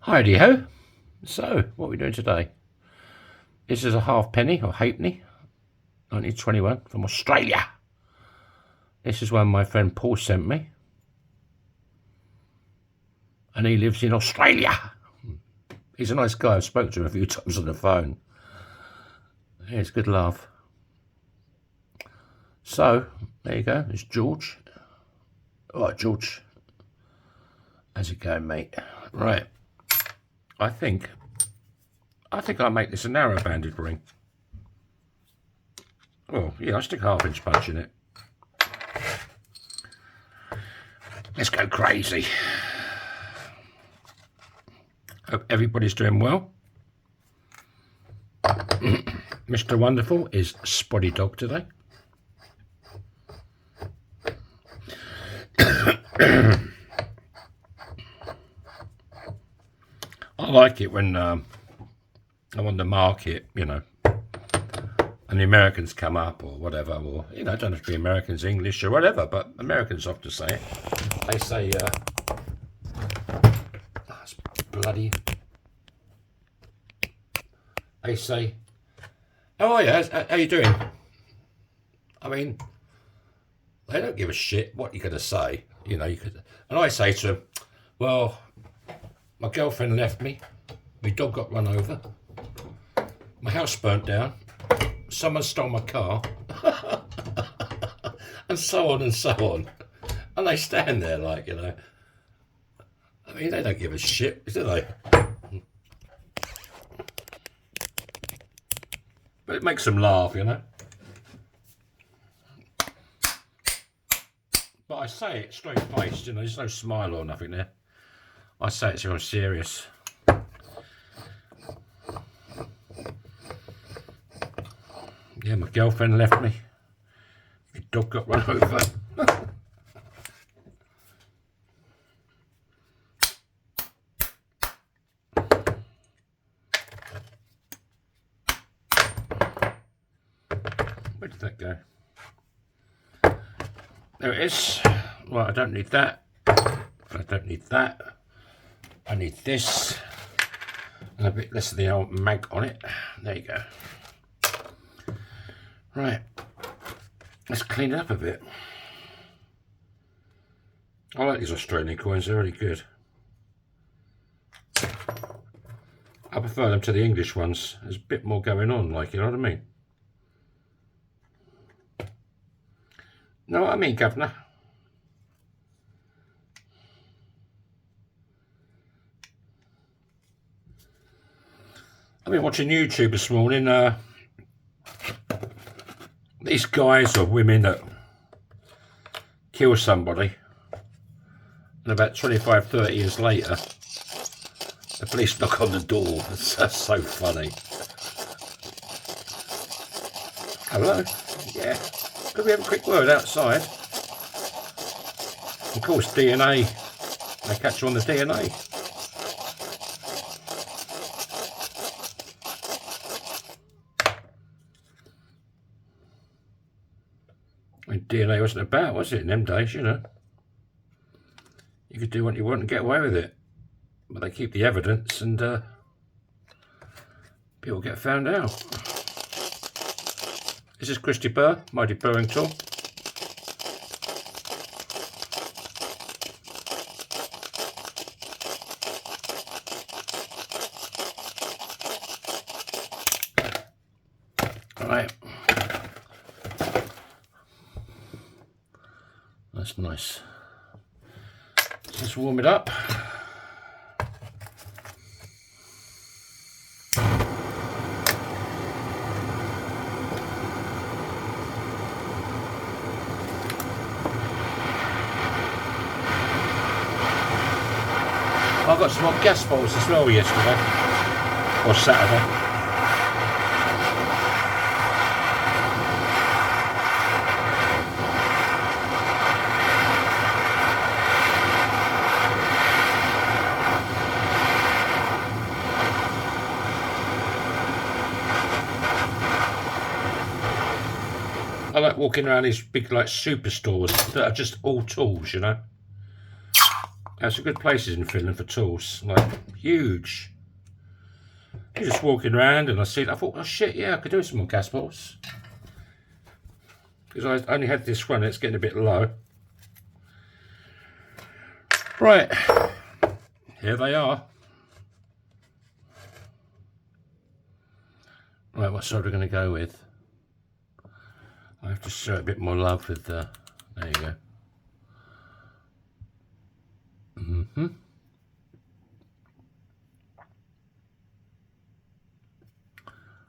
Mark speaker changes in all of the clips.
Speaker 1: Heidi ho. So, what are we doing today? This is a halfpenny or halfpenny, 1921 from Australia. This is one my friend Paul sent me. And he lives in Australia. He's a nice guy. I've spoken to him a few times on the phone. Yeah, it's a good laugh. So, there you go. There's George. All right, George. How's it going, mate? Right. I think I'll make this a narrow-banded ring. Oh, yeah, I'll stick a half-inch punch in it. Let's go crazy. Hope everybody's doing well. Mr. Wonderful is Spotty Dog today. I like it when I'm on the market, you know, and the Americans come up or whatever, or, you know, it don't have to be Americans, English or whatever, but Americans often say it. They say, that's bloody, they say, how are you? How you doing? I mean, they don't give a shit what you're going to say, you know, and I say to them, well, my girlfriend left me, my dog got run over, my house burnt down, someone stole my car, and so on and so on. And they stand there like, you know, I mean, they don't give a shit, do they? But it makes them laugh, you know. But I say it straight faced, you know, there's no smile or nothing there. I say it so I'm serious. Yeah, my girlfriend left me. My dog got run over. Where did that go? There it is. Well, I don't need that. I don't need that. I need this. And a bit less of the old mag on it. There you go. Right. Let's clean it up a bit. I like these Australian coins, they're really good. I prefer them to the English ones. There's a bit more going on, like, you know what I mean? Know what I mean, governor? I've been watching YouTube this morning. These guys or women that kill somebody, and about 25, 30 years later, the police knock on the door. That's so funny. Hello? Yeah. Could we have a quick word outside? Of course, DNA. They catch you on the DNA. I mean, DNA wasn't about, was it, in them days, you know? You could do what you want and get away with it. But they keep the evidence and people get found out. This is Christy Burr, my deburring tool. Alright. That's nice. Let's warm it up. I got some more gas balls as well yesterday, or Saturday. I like walking around these big like superstores that are just all tools, you know. There's some good places in Finland for tools, like huge. You're just walking around and I see it, I thought, oh shit, yeah, I could do some more gas bolts. Because I only had this one, it's getting a bit low. Right, here they are. Right, what sort are we going to go with? I have to show it a bit more love with the, there you go.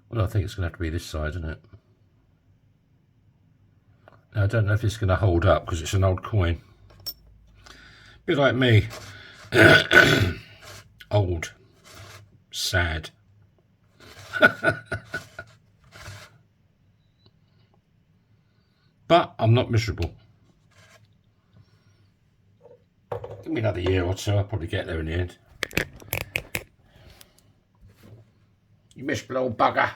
Speaker 1: Well, I think it's going to have to be this side, isn't it? Now, I don't know if it's going to hold up because it's an old coin. A bit like me. Old. Sad. But I'm not miserable. Give me another year or two, I'll probably get there in the end. You miserable old bugger.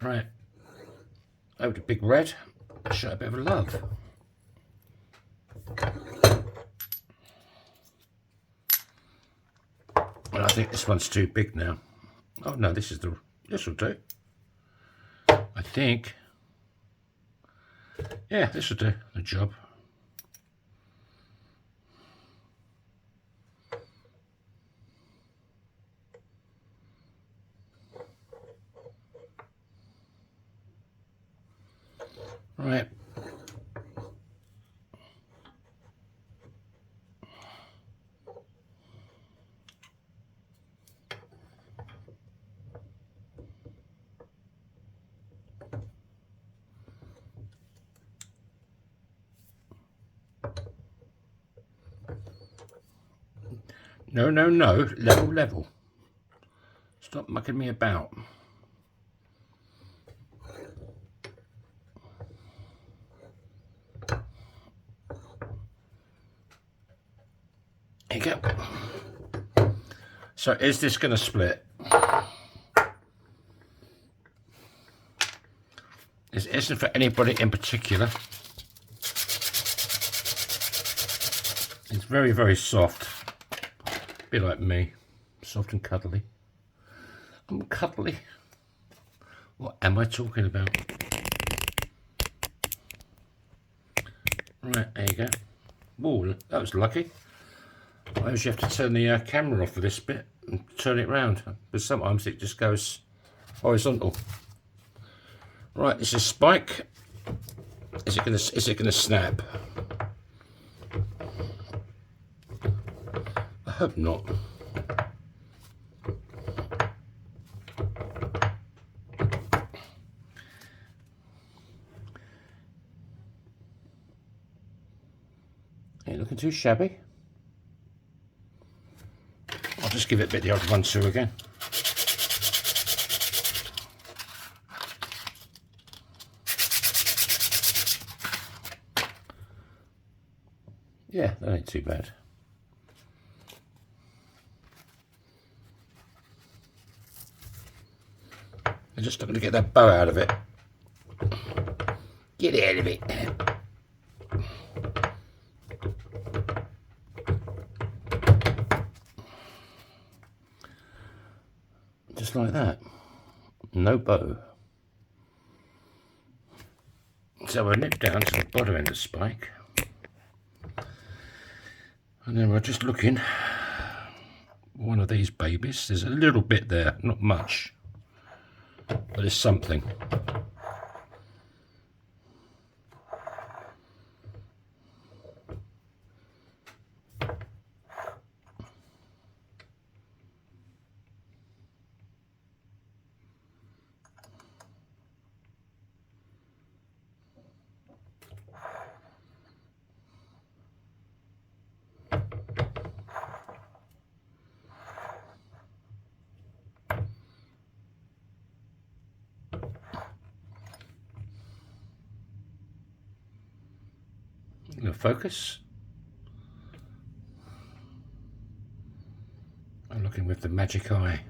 Speaker 1: Right. Over to Big Red. Show a bit of love. Well, I think this one's too big now. Oh no, this will do. I think. Yeah, this will do the job. Right. No, no, no. Level, level. Stop mucking me about. There you go. So is this going to split? This isn't for anybody in particular. It's very, very soft. A bit like me. Soft and cuddly. I'm cuddly. What am I talking about? Right, there you go. Whoa, that was lucky. I suppose you have to turn the camera off for this bit and turn it round, because sometimes it just goes horizontal. Right, this is spike. Is it gonna snap? I hope not. Ain't looking too shabby. I'll just give it a bit the old 1-2 again. Yeah, that ain't too bad. I'm just not going to get that bow out of it. Get out of it. Just like that. No bow. So I nip down to the bottom end of the spike. And then we're just looking one of these babies. There's a little bit there, not much, but there's something. Focus. I'm looking with the magic eye.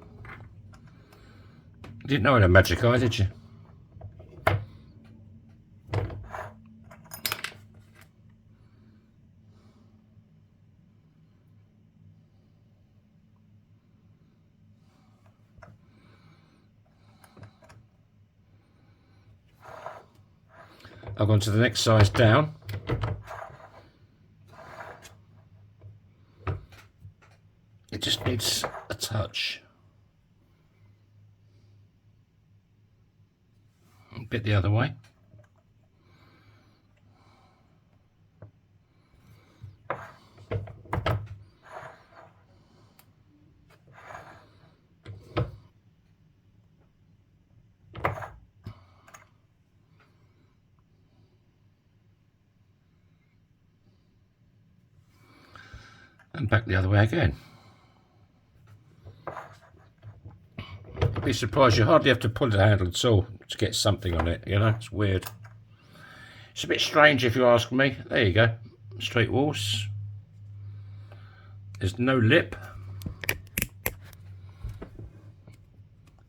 Speaker 1: You didn't know I had a magic eye, did you? I've gone to the next size down. It just needs a touch. A bit the other way. And back the other way again. You'd be surprised, you hardly have to pull the handle at all to get something on it, you know, it's weird. It's a bit strange if you ask me. There you go, straight walls. There's no lip.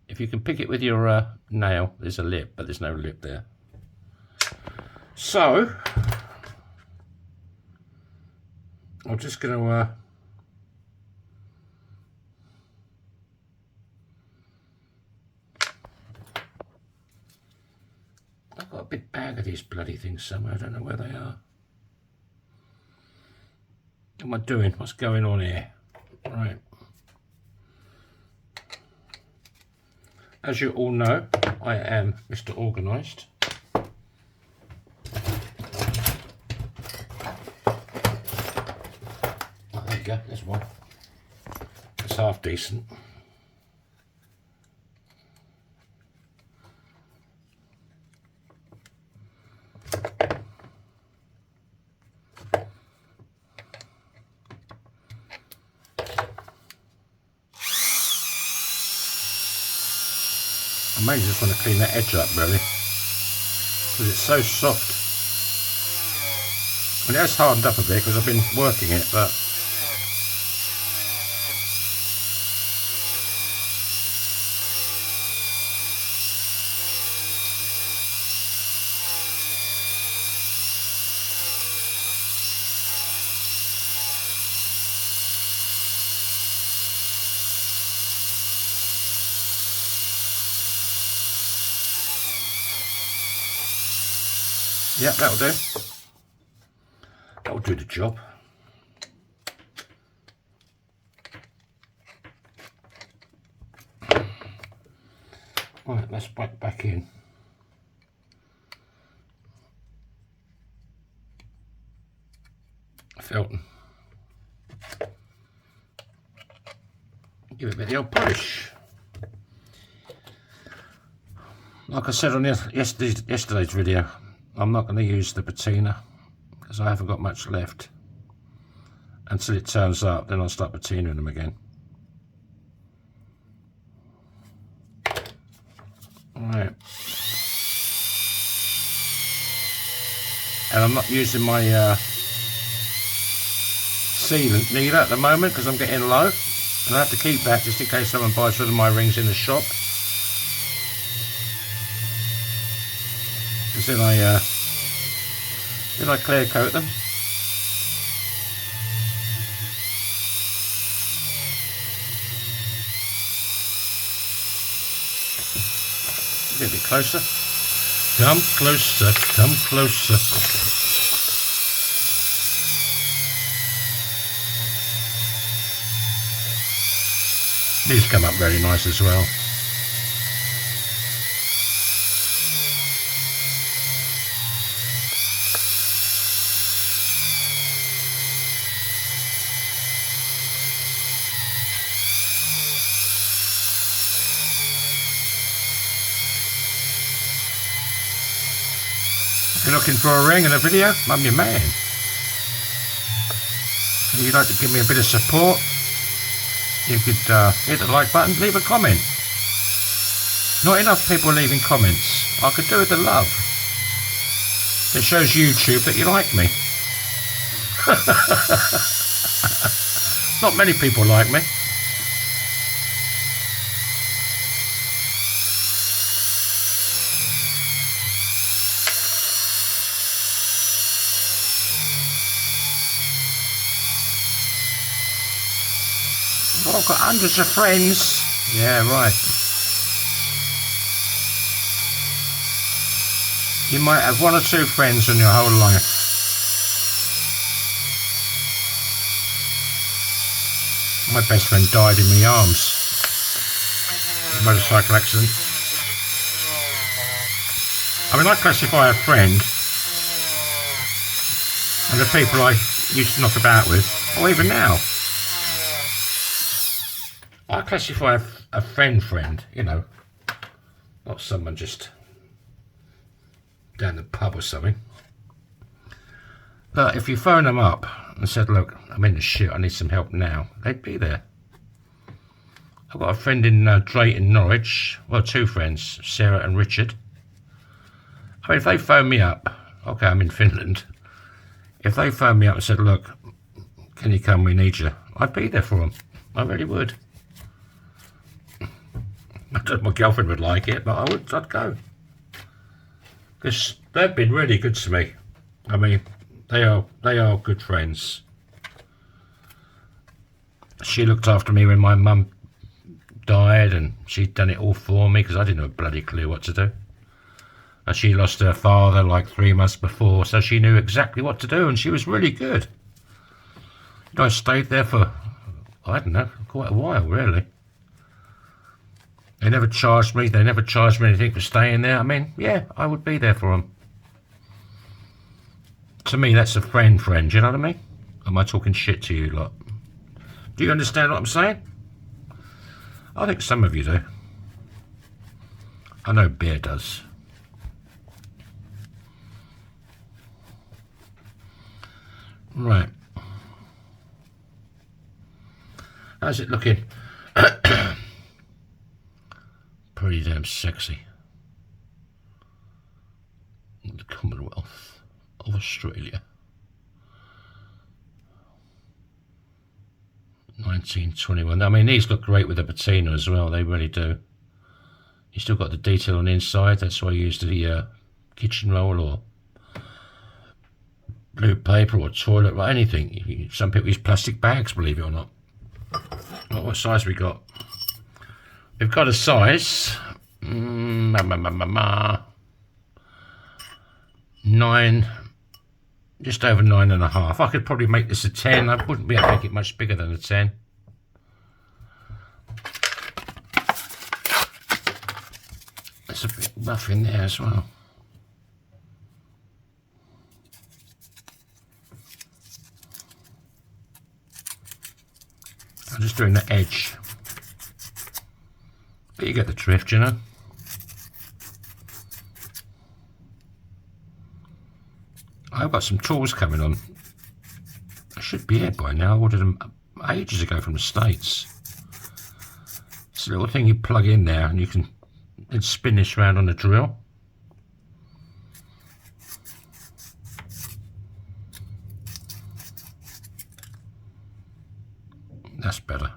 Speaker 1: If you can pick it with your nail, there's a lip, but there's no lip there. So, I'm just going to I've got a big bag of these bloody things somewhere. I don't know where they are. What am I doing? What's going on here? Right. As you all know, I am Mr. Organised. Oh, there you go. There's one. It's half decent. I may just want to clean that edge up really, because it's so soft. And it has hardened up a bit because I've been working it, but yeah, that'll do. That'll do the job. Right, let's back in. Felton. Give it a bit of the old polish. Like I said on yesterday's video, I'm not going to use the patina because I haven't got much left. Until it turns up, then I'll start patinaing them again. Alright. And I'm not using my sealant needle at the moment because I'm getting low. And I have to keep that just in case someone buys one of my rings in the shop. Because then I clear coat them. Get a bit closer. Come closer, come closer. These come up very nice as well. If you're looking for a ring and a video, I'm your man. If you'd like to give me a bit of support, you could hit the like button, leave a comment. Not enough people leaving comments. I could do with the love. It shows YouTube that you like me. Not many people like me. Oh, I've got hundreds of friends. Yeah, right. You might have one or two friends in your whole life. My best friend died in my arms. Motorcycle accident. I mean, I classify a friend and the people I used to knock about with, or even now. I classify a friend, you know, not someone just down the pub or something. But if you phone them up and said, look, I'm in the shit, I need some help now, they'd be there. I've got a friend in Drayton, Norwich, well, two friends, Sarah and Richard. I mean, if they phone me up, okay, I'm in Finland. If they phone me up and said, look, can you come, we need you, I'd be there for them. I really would. I don't know if my girlfriend would like it, but I'd go. Because they've been really good to me. I mean, they are good friends. She looked after me when my mum died, and she'd done it all for me because I didn't have a bloody clue what to do. And she lost her father like 3 months before, so she knew exactly what to do, and she was really good. You know, I stayed there for, I don't know, quite a while, really. They never charged me anything for staying there. I mean, yeah, I would be there for them. To me, that's a friend, you know what I mean? Am I talking shit to you lot? Do you understand what I'm saying? I think some of you do. I know Bear does. Right. How's it looking? Pretty damn sexy. The Commonwealth of Australia. 1921. I mean, these look great with the patina as well. They really do. You still got the detail on the inside. That's why I used the kitchen roll or blue paper or toilet or anything. Some people use plastic bags, believe it or not. What size we got? We've got a size 9, just over 9.5. I could probably make this a 10. I wouldn't be able to make it much bigger than a 10. It's a bit rough in there as well. I'm just doing the edge. But you get the drift, you know. I've got some tools coming on. I should be here by now. I ordered them ages ago from the States. It's a little thing you plug in there and you can then spin this round on the drill. That's better.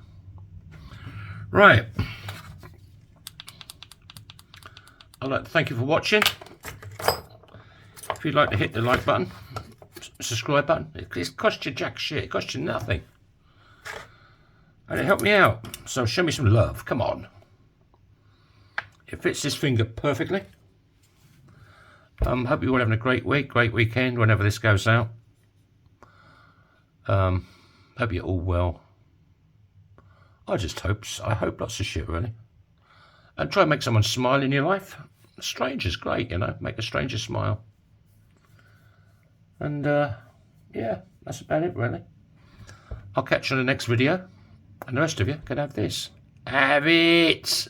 Speaker 1: Right. I'd like to thank you for watching. If you'd like to hit the like button, subscribe button, it costs you jack shit, it costs you nothing. And it helped me out, so show me some love, come on. It fits this finger perfectly. Hope you're all having a great week, great weekend, whenever this goes out. Hope you're all well. I hope lots of shit, really. And try and make someone smile in your life. A stranger's great, you know, make a stranger smile. And yeah, that's about it, really. I'll catch you on the next video, and the rest of you can have this. Have it!